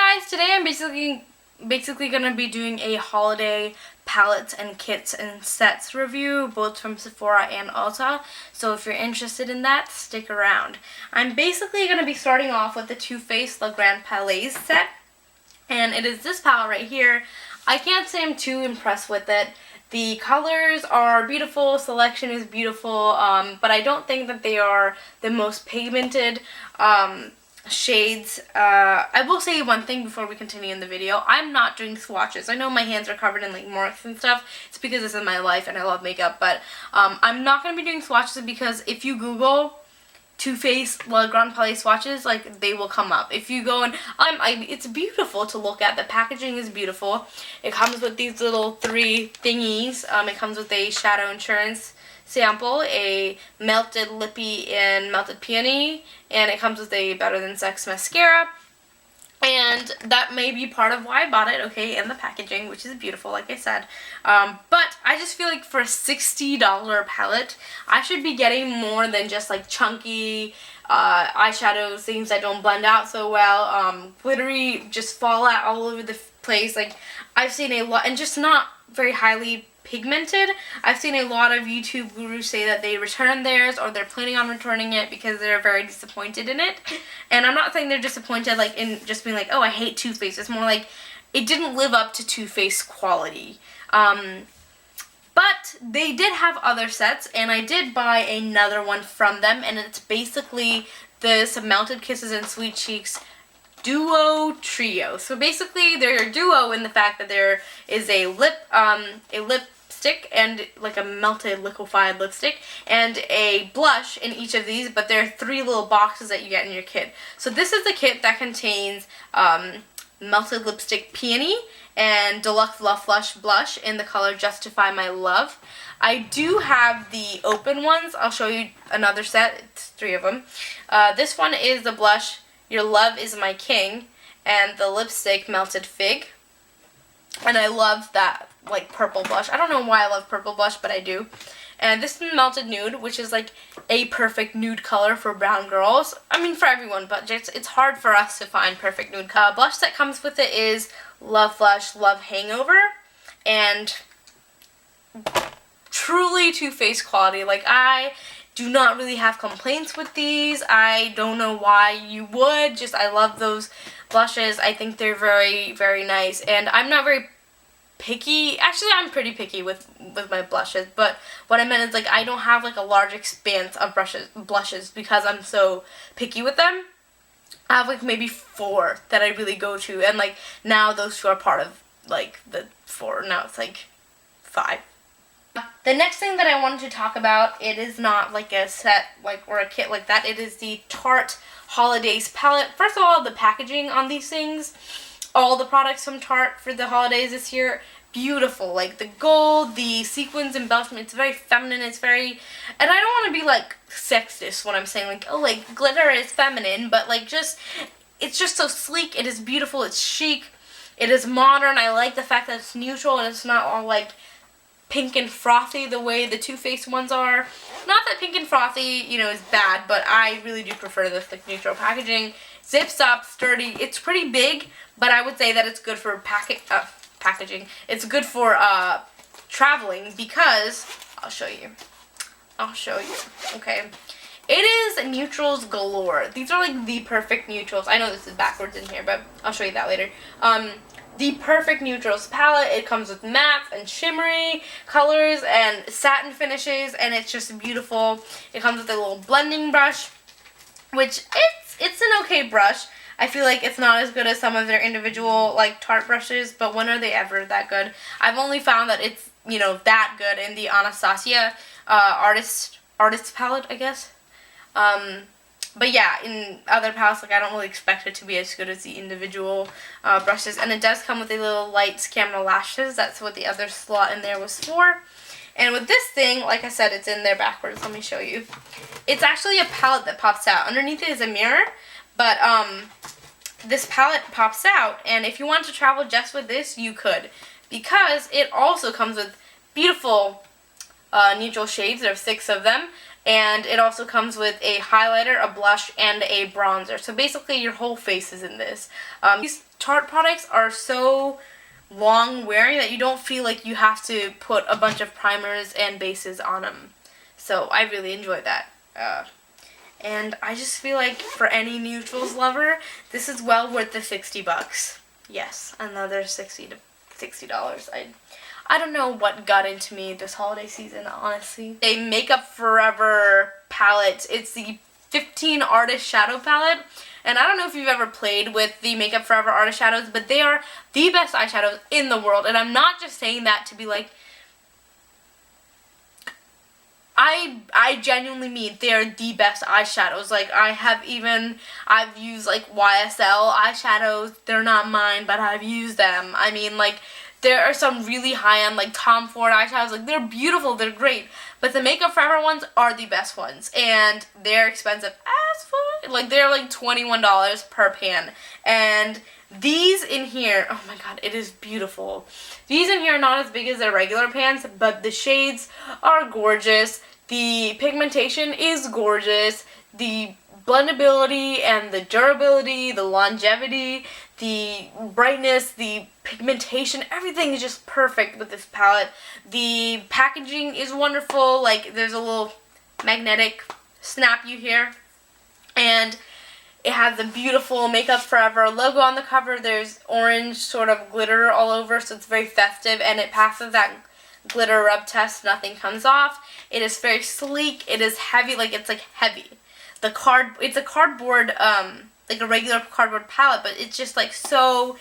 guys, today I'm basically gonna be doing a holiday palettes and kits and sets review, both from Sephora and Ulta. So if you're interested in that, stick around. I'm basically gonna be starting off with the Too Faced Le Grand Palais set, and it is this palette right here. I can't say I'm too impressed with it. The colors are beautiful, selection is beautiful, but I don't think that they are the most pigmented shades. I will say one thing before we continue in the video. I'm not doing swatches. I know my hands are covered in like marks and stuff. It's because this is my life and I love makeup, but I'm not going to be doing swatches because if you Google Too Faced Le Grand Palais swatches, like, they will come up. If you go and it's beautiful to look at. The packaging is beautiful. It comes with these little 3 thingies. It comes with a shadow insurance sample, a melted lippy and melted peony, and it comes with a Better Than Sex mascara. And that may be part of why I bought it, okay, and the packaging, which is beautiful, like I said. But I just feel like for a $60 palette, I should be getting more than just like chunky eyeshadows, things that don't blend out so well, glittery, just fall out all over the place. Like, I've seen a lot, and just not very highly pigmented. I've seen a lot of YouTube gurus say that they returned theirs or they're planning on returning it because they're very disappointed in it. And I'm not saying they're disappointed like in just being like, oh, I hate Too Faced. It's more like it didn't live up to Too Faced quality. But they did have other sets, and I did buy another one from them, and it's basically this Melted Kisses and Sweet Cheeks duo trio. So basically they're a duo in the fact that there is a lipstick and like a melted liquefied lipstick and a blush in each of these, but there are 3 little boxes that you get in your kit. So this is the kit that contains melted lipstick peony and deluxe love flush blush in the color Justify My Love. I do have the open ones. I'll show you another set. It's 3 of them. This one is the blush Your Love Is My King, and the lipstick Melted Fig. And I love that, like, purple blush. I don't know why I love purple blush, but I do. And this is Melted Nude, which is like a perfect nude color for brown girls. I mean, for everyone, but it's hard for us to find perfect nude color. Blush that comes with it is Love Flush Love Hangover, and truly Too Faced quality. Like, I do not really have complaints with these. I don't know why you would. Just, I love those blushes. I think they're very, very nice. And I'm not very picky. Actually, I'm pretty picky with my blushes. But what I meant is, like, I don't have, like, a large expanse of blushes because I'm so picky with them. I have, like, maybe 4 that I really go to. And, like, now those 2 are part of, like, the 4. Now it's, like, 5. The next thing that I wanted to talk about, it is not like a set like or a kit like that. It is the Tarte Holidays palette. First of all, the packaging on these things, all the products from Tarte for the holidays this year, beautiful. Like the gold, the sequins embellishment, it's very feminine. It's very, and I don't want to be like sexist when I'm saying like, oh, like glitter is feminine, but like it's just so sleek. It is beautiful. It's chic. It is modern. I like the fact that it's neutral and it's not all like pink and frothy the way the Too Faced ones are. Not that pink and frothy, you know, is bad, but I really do prefer this like neutral packaging. Zips up, sturdy. It's pretty big, but I would say that it's good for packaging. It's good for traveling because I'll show you. Okay. It is neutrals galore. These are like the perfect neutrals. I know this is backwards in here, but I'll show you that later. The perfect neutrals palette. It comes with mattes and shimmery colors and satin finishes, and it's just beautiful. It comes with a little blending brush, which it's an okay brush. I feel like it's not as good as some of their individual like Tarte brushes, but when are they ever that good? I've only found that it's, you know, that good in the Anastasia artist palette, I guess. But yeah, in other palettes, like, I don't really expect it to be as good as the individual brushes. And it does come with a little light camera lashes. That's what the other slot in there was for. And with this thing, like I said, it's in there backwards. Let me show you. It's actually a palette that pops out. Underneath it is a mirror, but this palette pops out. And if you want to travel just with this, you could. Because it also comes with beautiful neutral shades. There are 6 of them. And it also comes with a highlighter, a blush, and a bronzer. So basically your whole face is in this. These Tarte products are so long wearing that you don't feel like you have to put a bunch of primers and bases on them. So I really enjoy that. And I just feel like for any neutrals lover, this is well worth the $60. Yes, another $60. I don't know what got into me this holiday season, honestly. A Makeup Forever palette. It's the 15 Artist Shadow palette. And I don't know if you've ever played with the Makeup Forever Artist Shadows, but they are the best eyeshadows in the world. And I'm not just saying that to be like, I genuinely mean they're the best eyeshadows. Like, I've used like YSL eyeshadows. They're not mine, but I've used them. I mean, like, there are some really high-end, like, Tom Ford eyeshadows. Like, they're beautiful, they're great. But the Makeup Forever ones are the best ones. And they're expensive as fuck. Like, they're like $21 per pan. And these in here, oh my god, it is beautiful. These in here are not as big as their regular pans, but the shades are gorgeous. The pigmentation is gorgeous. The blendability and the durability, the longevity, the brightness, the pigmentation, everything is just perfect with this palette. The packaging is wonderful. Like, there's a little magnetic snap you here. And it has the beautiful Makeup Forever logo on the cover. There's orange sort of glitter all over, so it's very festive, and it passes that glitter rub test. Nothing comes off. It is very sleek. It is heavy, like, it's like heavy. It's a cardboard, like a regular cardboard palette, but it's just like so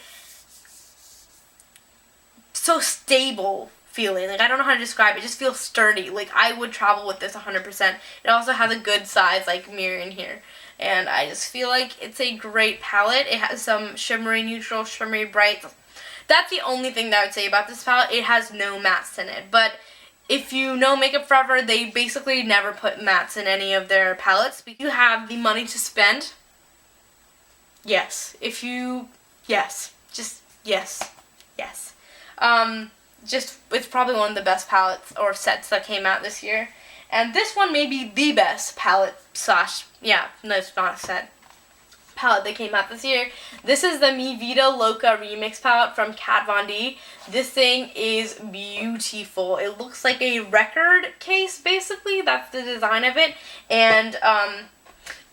stable feeling. Like, I don't know how to describe it. It just feels sturdy. Like, I would travel with this 100%. It also has a good size, like, mirror in here. And I just feel like it's a great palette. It has some shimmery neutral, shimmery bright. That's the only thing that I would say about this palette. It has no mattes in it. But if you know Makeup Forever, they basically never put mattes in any of their palettes. If you have the money to spend, yes. Yes. It's probably one of the best palettes or sets that came out this year. And this one may be the best palette no, it's not a set, palette that came out this year. This is the Vida Loca Remix palette from Kat Von D. This thing is beautiful. It looks like a record case, basically. That's the design of it. And, I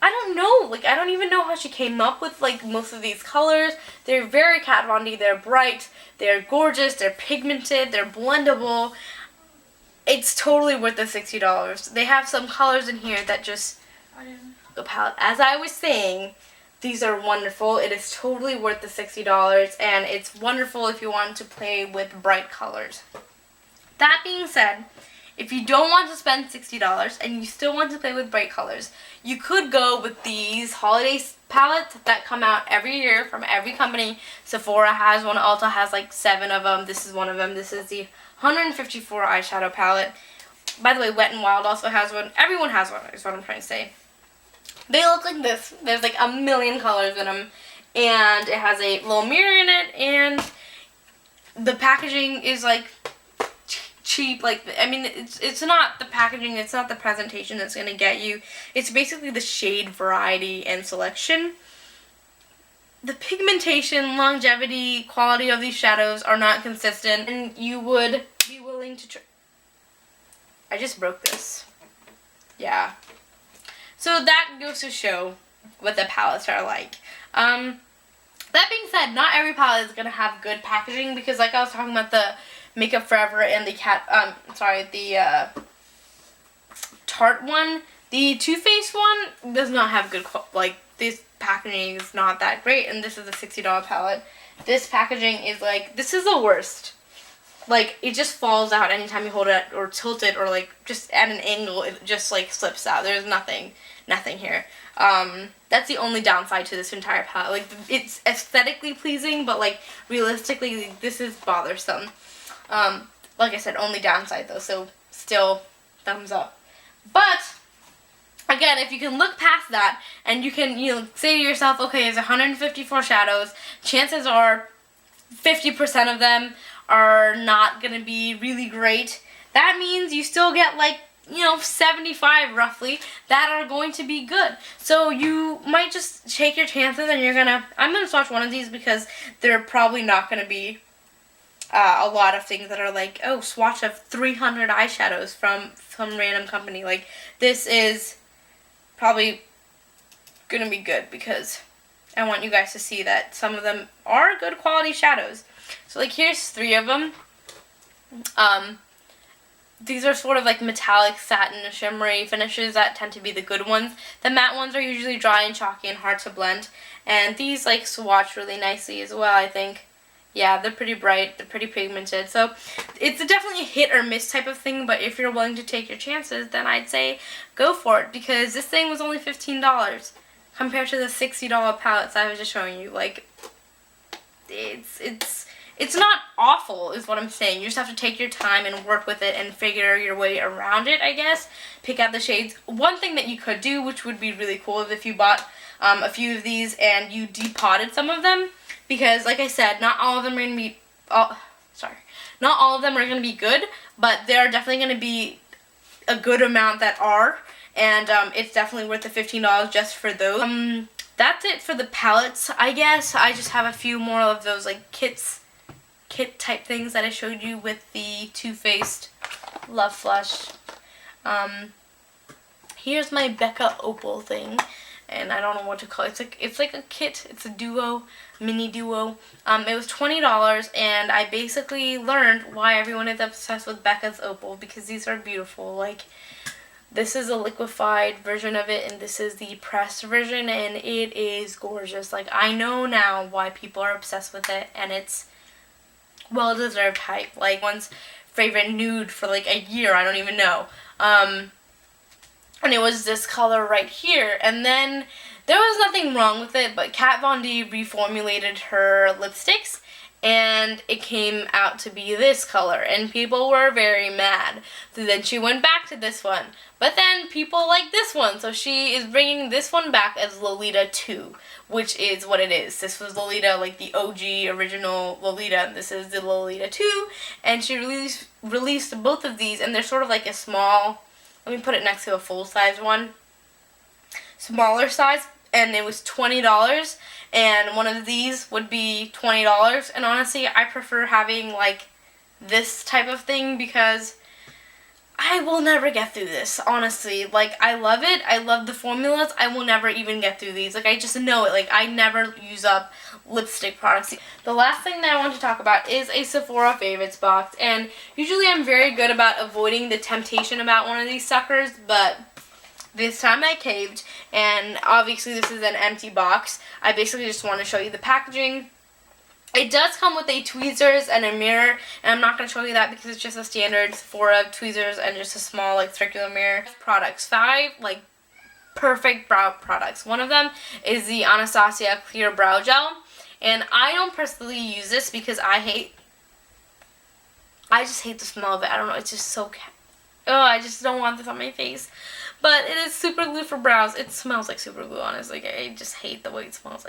don't know, like, I don't even know how she came up with, like, most of these colors. They're very Kat Von D. They're bright, they're gorgeous, they're pigmented, they're blendable. It's totally worth the $60. They have some colors in here that just, the palette, as I was saying, these are wonderful. It is totally worth the $60, and it's wonderful if you want to play with bright colors. That being said, if you don't want to spend $60 and you still want to play with bright colors, you could go with these holiday palettes that come out every year from every company. Sephora has one, Ulta has like 7 of them. This is one of them. This is the 154 eyeshadow palette. By the way, Wet n Wild also has one. Everyone has one, is what I'm trying to say. They look like this. There's like a million colors in them. And it has a little mirror in it. And the packaging is like cheap. Like, I mean, it's not the packaging. It's not the presentation that's going to get you. It's basically the shade variety and selection. The pigmentation, longevity, quality of these shadows are not consistent. And you would be willing to try. I just broke this. Yeah. So that goes to show what the palettes are like. That being said, not every palette is going to have good packaging, because like I was talking about the Makeup Forever and the Tarte one, the Too Faced one does not have good, like, this packaging is not that great, and this is a $60 palette. This packaging is like, this is the worst. Like, it just falls out anytime you hold it or tilt it, or like just at an angle, it just like slips out. There's nothing here. That's the only downside to this entire palette. Like, it's aesthetically pleasing, but like realistically, this is bothersome. Like I said, only downside though, so still thumbs up. But again, if you can look past that and you can, say to yourself, okay, there's 154 shadows, chances are 50% of them are not going to be really great. That means you still get like 75 roughly, that are going to be good. So you might just take your chances, and I'm gonna swatch one of these because they're probably not gonna be a lot of things that are like, oh, swatch of 300 eyeshadows from some random company. Like, this is probably gonna be good because I want you guys to see that some of them are good quality shadows. So like, here's 3 of them. These are sort of like metallic, satin, shimmery finishes that tend to be the good ones. The matte ones are usually dry and chalky and hard to blend. And these like swatch really nicely as well, I think. Yeah, they're pretty bright, they're pretty pigmented. So it's definitely a hit or miss type of thing, but if you're willing to take your chances, then I'd say go for it, because this thing was only $15 compared to the $60 palettes I was just showing you. Like, it's not awful is what I'm saying. You just have to take your time and work with it and figure your way around it, I guess. Pick out the shades. One thing that you could do, which would be really cool, is if you bought a few of these and you depotted some of them, because like I said, not all of them are going to be, not all of them are going to be good, but there are definitely going to be a good amount that are, and it's definitely worth the $15 just for those. That's it for the palettes, I guess. I just have a few more of those like kit type things that I showed you with the Too Faced Love Flush. Here's my Becca Opal thing, and I don't know what to call it. It's like a kit. It's a duo, mini duo. It was $20, and I basically learned why everyone is obsessed with Becca's Opal, because these are beautiful. Like, this is a liquefied version of it, and this is the pressed version, and it is gorgeous. Like, I know now why people are obsessed with it, and it's well-deserved hype. Like, one's favorite nude for like a year, I don't even know. And it was this color right here, and then there was nothing wrong with it, but Kat Von D reformulated her lipsticks, and it came out to be this color, and people were very mad. So then she went back to this one, but then people like this one, so she is bringing this one back as Lolita 2, which is what it is. This was Lolita, like the OG original Lolita, and this is the Lolita 2, and she released both of these, and they're sort of like a small, let me put it next to a full-size one, smaller size, and it was $20, and one of these would be $20, and honestly, I prefer having like this type of thing because I will never get through this, honestly. Like, I love it. I love the formulas. I will never even get through these. Like, I just know it. Like, I never use up lipstick products. The last thing that I want to talk about is a Sephora favorites box. And usually I'm very good about avoiding the temptation about one of these suckers, but this time I caved, and obviously this is an empty box. I basically just want to show you the packaging. It does come with a tweezers and a mirror, and I'm not going to show you that because it's just a standard Sephora tweezers and just a small like circular mirror. Products, 5 like perfect brow products. One of them is the Anastasia Clear Brow Gel, and I don't personally use this because I just hate the smell of it. I don't know, it's just so I just don't want this on my face. But it is super glue for brows. It smells like super glue, honestly. I just hate the way it smells.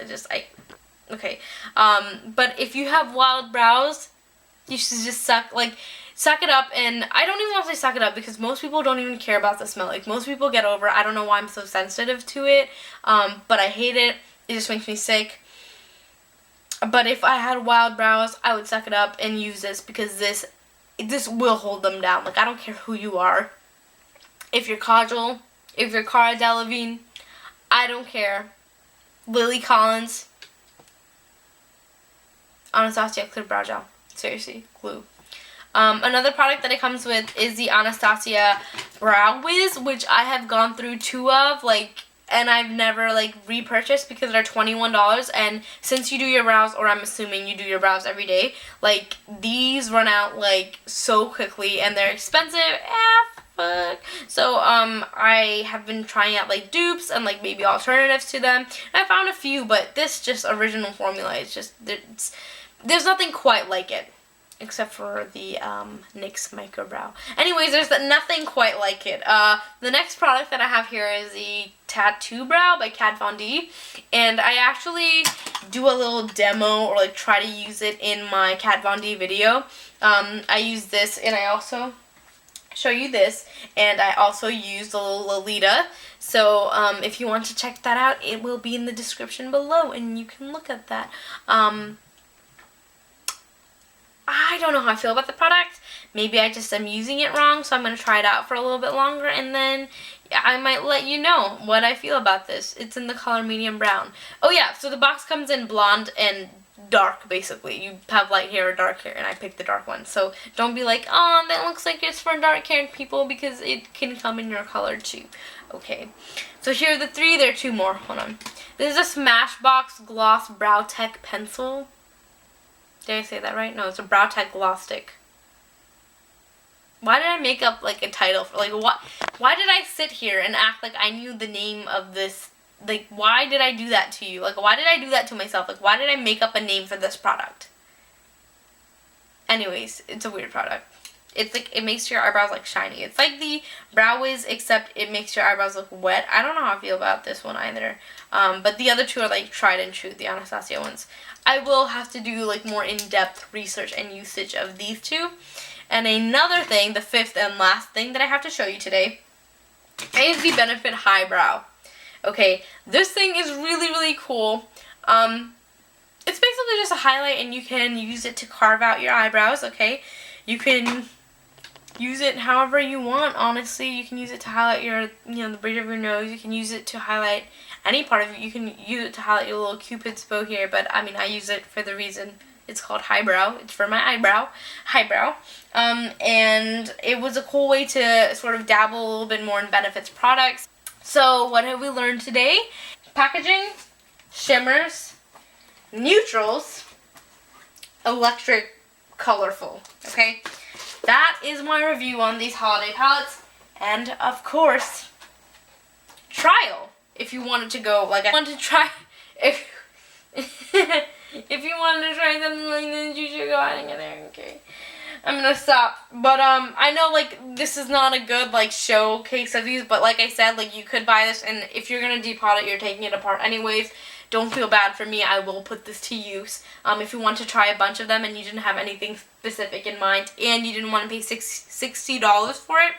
Okay. But if you have wild brows, you should just suck it up. And I don't even want to say suck it up because most people don't even care about the smell. Like, most people get over it. I don't know why I'm so sensitive to it. But I hate it. It just makes me sick. But if I had wild brows, I would suck it up and use this because this will hold them down. Like, I don't care who you are. If you're Kajol, if you're Cara Delevingne, I don't care. Lily Collins, Anastasia Clear Brow Gel. Seriously, glue. Another product that it comes with is the Anastasia Brow Wiz, which I have gone through 2 of, and I've never, repurchased because they're $21, and since you do your brows, or I'm assuming you do your brows every day, these run out, so quickly, and they're expensive. Fuck. So, I have been trying out, dupes and, maybe alternatives to them. And I found a few, but this just original formula is just, there's nothing quite like it. Except for the, NYX Micro Brow. Anyways, there's nothing quite like it. The next product that I have here is the Tattoo Brow by Kat Von D. And I actually do a little demo, or, try to use it in my Kat Von D video. I use this, and I also show you this, and I also used the little Lolita, so if you want to check that out, it will be in the description below and you can look at that. I don't know how I feel about the product. Maybe I just am using it wrong, so I'm going to try it out for a little bit longer, and then I might let you know what I feel about this. It's in the color medium brown. Oh yeah, so the box comes in blonde and dark, basically. You have light hair or dark hair, and I picked the dark one. So don't be like, oh, that looks like it's for dark-haired people, because it can come in your color too. Okay, so here are the 3. There are 2 more. Hold on. This is a Smashbox Gloss Brow Tech Pencil. Did I say that right? No, it's a Brow Tech Gloss Stick. Why did I make up like a title for, like, what? Why did I sit here and act like I knew the name of this? Like, why did I do that to you? Like, why did I do that to myself? Like, why did I make up a name for this product? Anyways, it's a weird product. It's like, it makes your eyebrows like shiny. It's like the Brow Wiz, except it makes your eyebrows look wet. I don't know how I feel about this one either. But the other 2 are like tried and true, the Anastasia ones. I will have to do like more in-depth research and usage of these 2. And another thing, the 5th and last thing that I have to show you today, is the Benefit Highbrow. Okay, this thing is really, really cool. It's basically just a highlight, and you can use it to carve out your eyebrows, okay? You can use it however you want, honestly. You can use it to highlight your, the bridge of your nose. You can use it to highlight any part of it. You can use it to highlight your little cupid's bow here, but I mean, I use it for the reason it's called highbrow. It's for my highbrow. And it was a cool way to sort of dabble a little bit more in Benefit's products. So what have we learned today? Packaging, shimmers, neutrals, electric, colorful. Okay, that is my review on these holiday palettes, and of course, trial. If you wanted to go, like, I want to try, if you wanted to try something like this, you should go ahead and get there. Okay, I'm gonna stop. But I know, like, this is not a good, like, showcase of these, but like I said, like, you could buy this, and if you're gonna depot it, you're taking it apart anyways. Don't feel bad for me. I will put this to use. If you want to try a bunch of them and you didn't have anything specific in mind and you didn't want to pay $60 for it,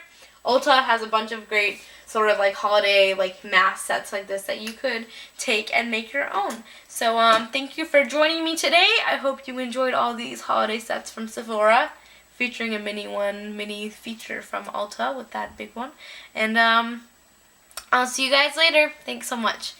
Ulta has a bunch of great sort of like holiday like mask sets like this that you could take and make your own. So thank you for joining me today. I hope you enjoyed all these holiday sets from Sephora, featuring a mini feature from Ulta with that big one. And I'll see you guys later. Thanks so much.